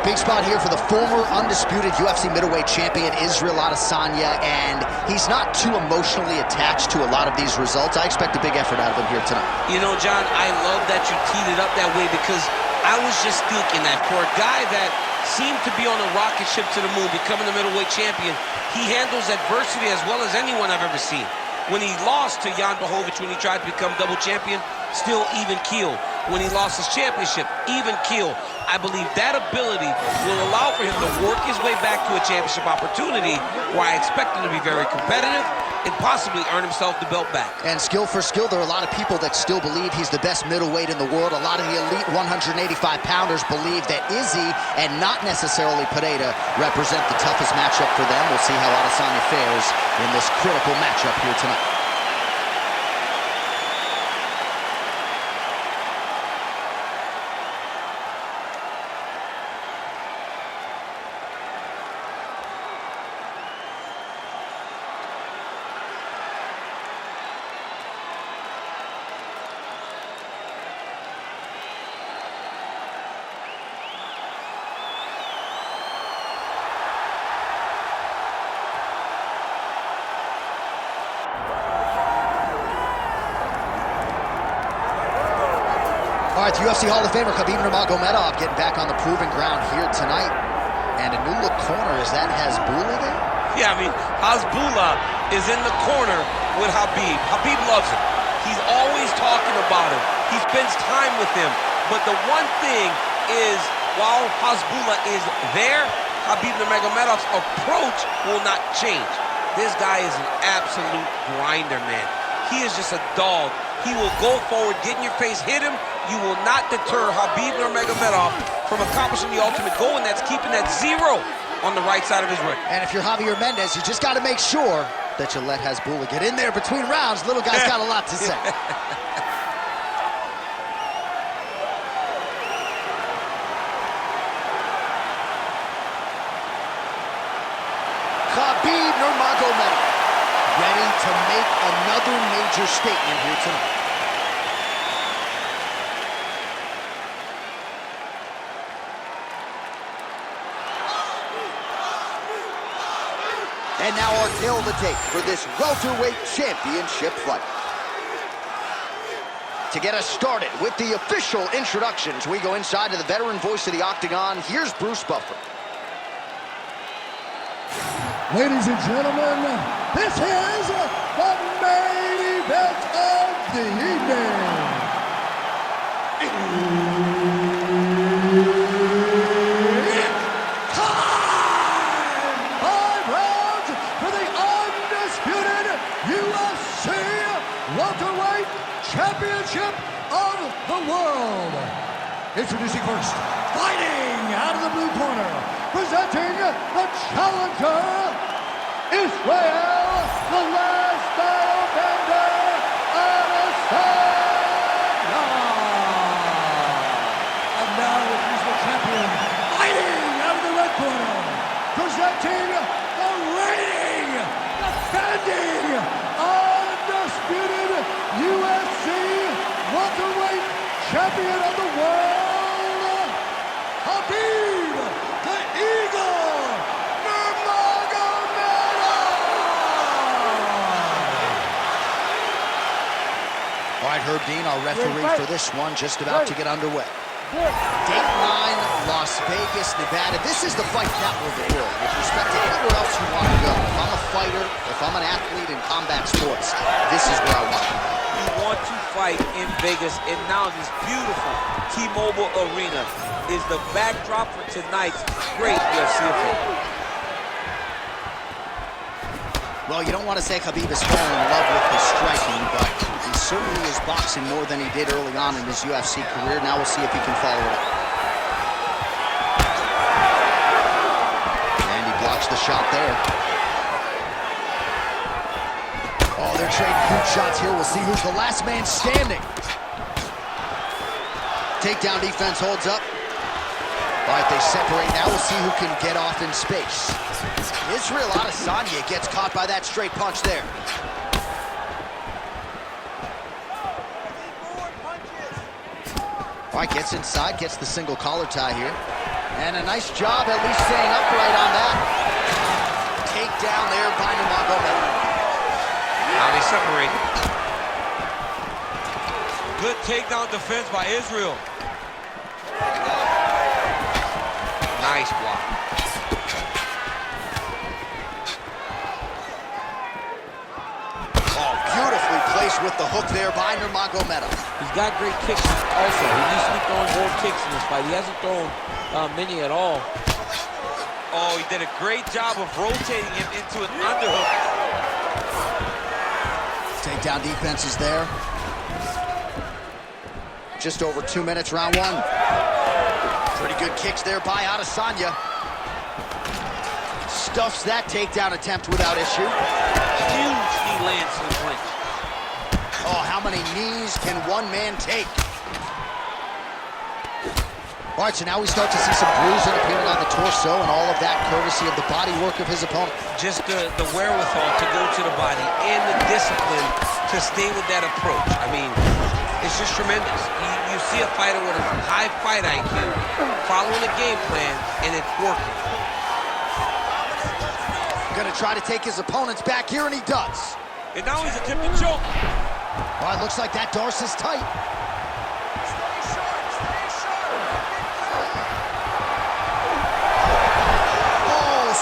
big spot here for the former undisputed UFC middleweight champion, Israel Adesanya, and he's not too emotionally attached to a lot of these results. I expect a big effort out of him here tonight. You know, John, I love that you teed it up that way, because I was just thinking that for a guy that seemed to be on a rocket ship to the moon, becoming the middleweight champion, he handles adversity as well as anyone I've ever seen. When he lost to Jan Blachowicz, when he tried to become double champion, still even keel. When he lost his championship, even keel. I believe that ability will allow for him to work his way back to a championship opportunity, where I expect him to be very competitive and possibly earn himself the belt back. And skill for skill, there are a lot of people that still believe he's the best middleweight in the world. A lot of the elite 185-pounders believe that Izzy and not necessarily Pereira represent the toughest matchup for them. We'll see how Adesanya fares in this critical matchup here tonight. All right, the UFC Hall of Famer Khabib Nurmagomedov getting back on the proving ground here tonight. And a new look corner, is that Hasbulla there? Yeah, I mean, Hasbulla is in the corner with Khabib. Khabib loves him. He's always talking about him. He spends time with him. But the one thing is, while Hasbulla is there, Khabib Nurmagomedov's approach will not change. This guy is an absolute grinder, man. He is just a dog. He will go forward, get in your face, hit him. You will not deter Khabib Nurmagomedov from accomplishing the ultimate goal, and that's keeping that 0 on the right side of his record. And if you're Javier Mendez, you just got to make sure that you let Hasbulla get in there between rounds. Little guy's got a lot to say. Khabib Nurmagomedov ready to make another major statement here tonight. And now our tale of the tape for this welterweight championship fight. To get us started with the official introductions, we go inside to the veteran voice of the Octagon. Here's Bruce Buffer. Ladies and gentlemen, this is the main event of the evening. It's time! 5 rounds for the undisputed UFC Welterweight Championship of the World. Introducing first, fighting out of the blue corner, presenting the challenger, Israel, the last Airbender, Adesanya. And now he's the champion, fighting out of the red corner, presenting the reigning, defending, undisputed UFC welterweight champion of the world, Khabib, the Eagle, All right, Herb Dean, our referee for this one, just about to get underway. Date 9, Las Vegas, Nevada. This is the fight capital of the world. With respect to anywhere else you want to go, if I'm a fighter, if I'm an athlete in combat sports, this is where I want to go. You want to fight in Vegas, and now this beautiful T-Mobile Arena is the backdrop for tonight's great UFC event. Well, you don't want to say Khabib has fallen in love with his striking, but he certainly is boxing more than he did early on in his UFC career. Now we'll see if he can follow it up. And he blocks the shot there. Oh, they're trading huge shots here. We'll see who's the last man standing. Takedown defense holds up. All right, they separate now. We'll see who can get off in space. Israel Adesanya gets caught by that straight punch there. All right, gets inside, gets the single collar tie here. And a nice job at least staying upright on that. Takedown there by Nurmagomedov. Now they separate. Good takedown defense by Israel. Nice block. Oh, beautifully placed with the hook there by Nurmagomedov. He's got great kicks also. He needs to be throwing more kicks in this fight. He hasn't thrown many at all. Oh, he did a great job of rotating him into an underhook. Takedown defense is there. Just over 2 minutes, round one. Pretty good kicks there by Adesanya. Stuffs that takedown attempt without issue. Huge knee lands to the clinch. Oh, how many knees can one man take? All right, so now we start to see some bruising appearing on the torso, and all of that courtesy of the body work of his opponent. Just the wherewithal to go to the body and the discipline to stay with that approach. I mean, it's just tremendous. You see a fighter with a high fight IQ following a game plan, and it's working. Gonna try to take his opponents back here, and he does. And now he's attempting to choke. All right, looks like that Darce is tight.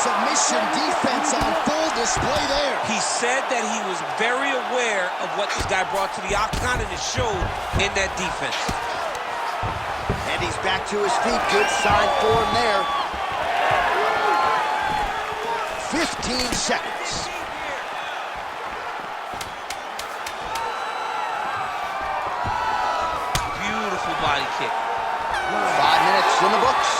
Submission defense on full display there. He said that he was very aware of what this guy brought to the octagon, and it showed in that defense. And he's back to his feet. Good sign for him there. 15 seconds. Beautiful body kick. 5 minutes in the books.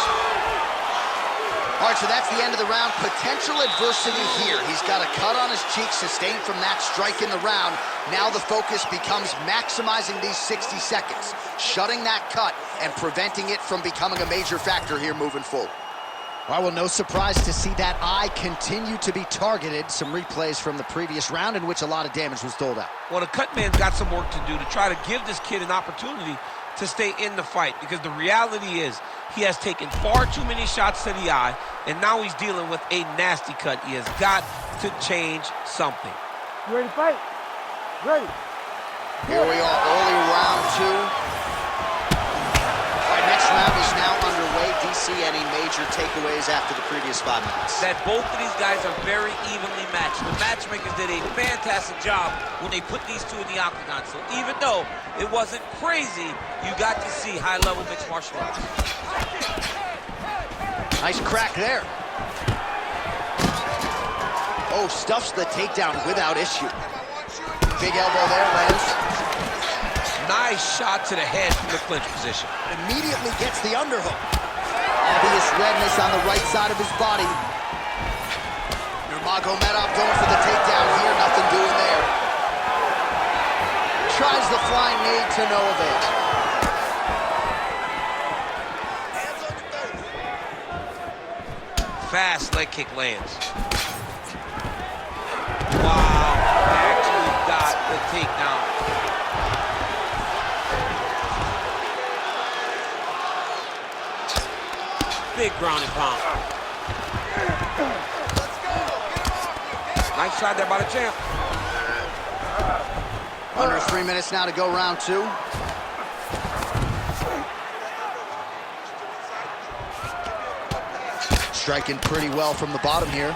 All right, so that's the end of the round. Potential adversity here. He's got a cut on his cheek sustained from that strike in the round. Now the focus becomes maximizing these 60 seconds, shutting that cut and preventing it from becoming a major factor here moving forward. All right, well, no surprise to see that eye continue to be targeted. Some replays from the previous round in which a lot of damage was doled out. Well, the cut man's got some work to do to try to give this kid an opportunity to stay in the fight, because the reality is he has taken far too many shots to the eye, and now he's dealing with a nasty cut. He has got to change something. You ready to fight? Ready. Here we are, early round two. All right, next round is now underway. DC, any major takeaways after the previous 5 minutes? That both of these guys are very evenly matched. The matchmakers did a fantastic job when they put these two in the octagon. So even though it wasn't crazy, you got to see high-level mixed martial arts. Nice crack there. Oh, stuffs the takedown without issue. Big elbow there, lands. Nice shot to the head from the clinch position. Immediately gets the underhook. Obvious redness on the right side of his body. Nurmagomedov going for the takedown here, nothing doing there. Tries the flying knee to no avail. Fast leg kick lands. Wow, actually got the takedown. Big ground and pound. Nice shot there by the champ. Under 3 minutes now to go, round two. Striking pretty well from the bottom here.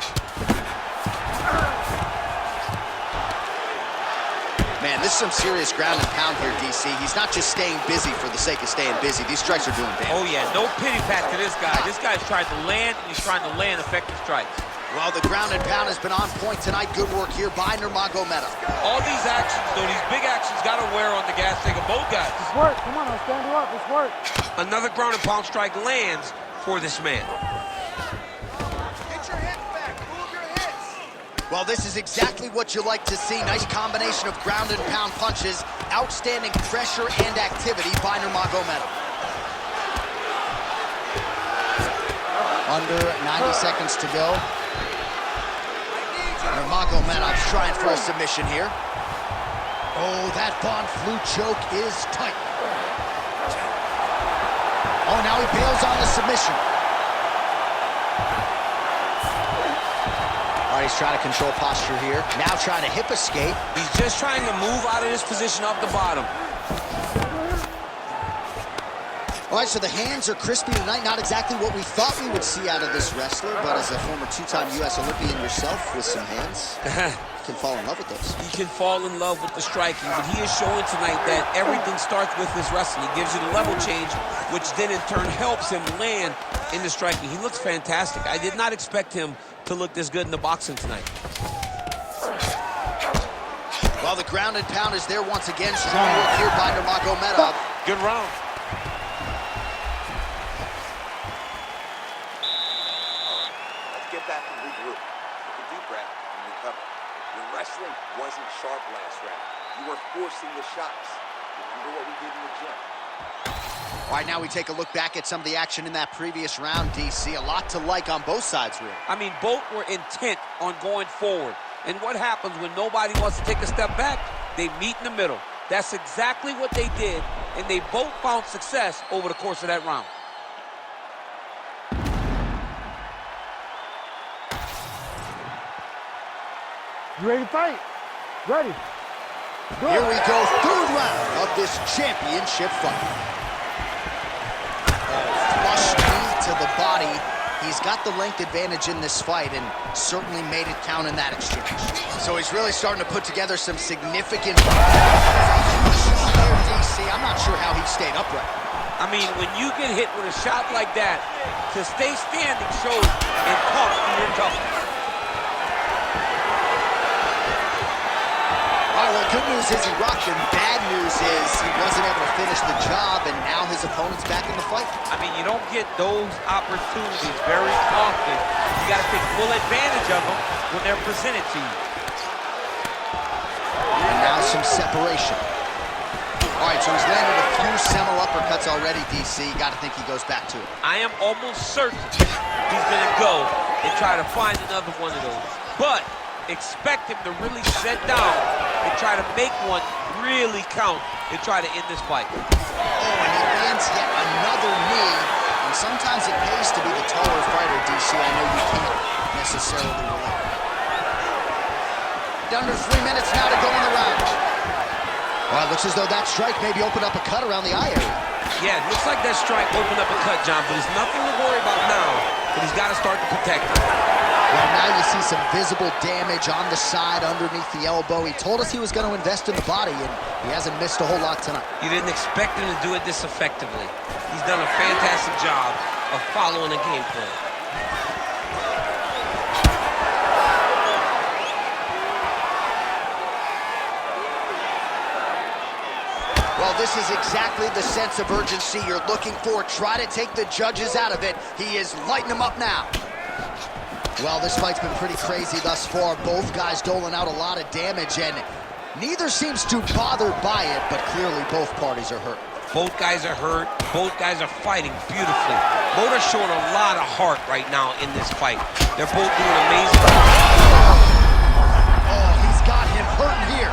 Man, this is some serious ground and pound here, DC. He's not just staying busy for the sake of staying busy. These strikes are doing damage. Oh, yeah, no pity pat to this guy. This guy's trying to land, and he's trying to land effective strikes. Well, the ground and pound has been on point tonight. Good work here by Nurmagomedov. All these actions, though, these big actions got to wear on the gas tank of both guys. It's work. Come on, I'll stand you up. It's work. Another ground and pound strike lands for this man. Get your hips back. Move your hips. Well, this is exactly what you like to see. Nice combination of ground and pound punches. Outstanding pressure and activity by Nurmagomedov. Under 90 seconds to go. Nurmagomedov's trying for a submission here. Oh, that Von Flue choke is tight. Oh, now he bails on the submission. All right, he's trying to control posture here. Now trying to hip escape. He's just trying to move out of this position off the bottom. All right, so the hands are crispy tonight. Not exactly what we thought we would see out of this wrestler, but as a former two-time U.S. Olympian yourself with some hands, you can fall in love with those. He can fall in love with the striking, but he is showing tonight that everything starts with his wrestling. He gives you the level change, which then in turn helps him land in the striking. He looks fantastic. I did not expect him to look this good in the boxing tonight. Well, the ground and pound is there once again. Strong work here by Nurmagomedov. Good round. Get back and regroup. Take a deep breath and recover. Your wrestling wasn't sharp last round. You were forcing the shots. Remember what we did in the gym. All right, now we take a look back at some of the action in that previous round, DC. A lot to like on both sides, really. I mean, both were intent on going forward. And what happens when nobody wants to take a step back? They meet in the middle. That's exactly what they did, and they both found success over the course of that round. You ready to fight? Ready. Good. Here we go, third round of this championship fight. Flush knee to the body. He's got the length advantage in this fight and certainly made it count in that exchange. So he's really starting to put together some significant... DC, I'm not sure how he stayed upright. I mean, when you get hit with a shot like that, to stay standing shows and talks to your toughness. All right, well, good news is he rocked him. Bad news is he wasn't able to finish the job, and now his opponent's back in the fight. I mean, you don't get those opportunities very often. You got to take full advantage of them when they're presented to you. And now some separation. All right, so he's landed a few seminal uppercuts already, DC. Got to think he goes back to it. I am almost certain he's going to go and try to find another one of those. But expect him to really set down and try to make one really count and try to end this fight. Oh, and he lands yet another knee. And sometimes it pays to be the taller fighter, DC. I know you can't necessarily relate. Under 3 minutes now to go in the round. Well, it looks as though that strike maybe opened up a cut around the eye area. Yeah, it looks like that strike opened up a cut, John, but there's nothing to worry about now, but he's got to start to protect it. Well, now you see some visible damage on the side underneath the elbow. He told us he was going to invest in the body, and he hasn't missed a whole lot tonight. You didn't expect him to do it this effectively. He's done a fantastic job of following the game plan. Well, this is exactly the sense of urgency you're looking for. Try to take the judges out of it. He is lighting them up now. Well, this fight's been pretty crazy thus far. Both guys doling out a lot of damage, and neither seems too bothered by it, but clearly both parties are hurt. Both guys are hurt. Both guys are fighting beautifully. Both are showing a lot of heart right now in this fight. They're both doing amazing. Oh, he's got him hurting here.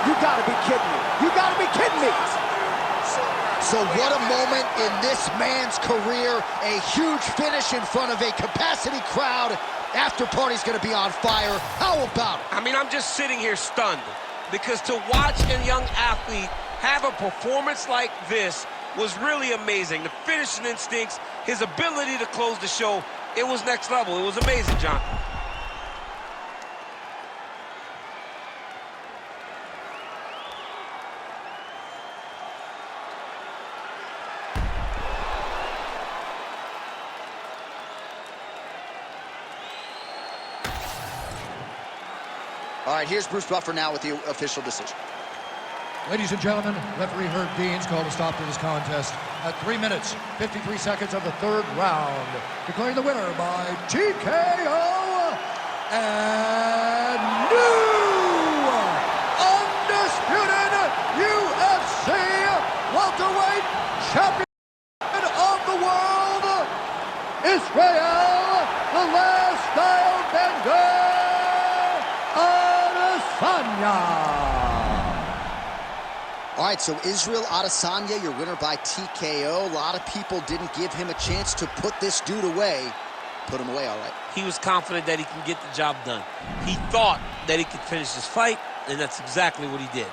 You gotta be kidding me. You gotta be kidding me. So what a moment in this man's career. A huge finish in front of a capacity crowd. After party's gonna be on fire. How about it? I mean, I'm just sitting here stunned because to watch a young athlete have a performance like this was really amazing. The finishing instincts, his ability to close the show, it was next level. It was amazing, John. All right, here's Bruce Buffer now with the official decision. Ladies and gentlemen, referee Herb Deans called a stop to this contest at 3 minutes, 53 seconds of the third round, declaring the winner by TKO and new undisputed UFC welterweight champion of the world, Israel, the last style bender, Adesanya. All right, so Israel Adesanya, your winner by TKO. A lot of people didn't give him a chance to put this dude away. Put him away, all right. He was confident that he can get the job done. He thought that he could finish this fight, and that's exactly what he did.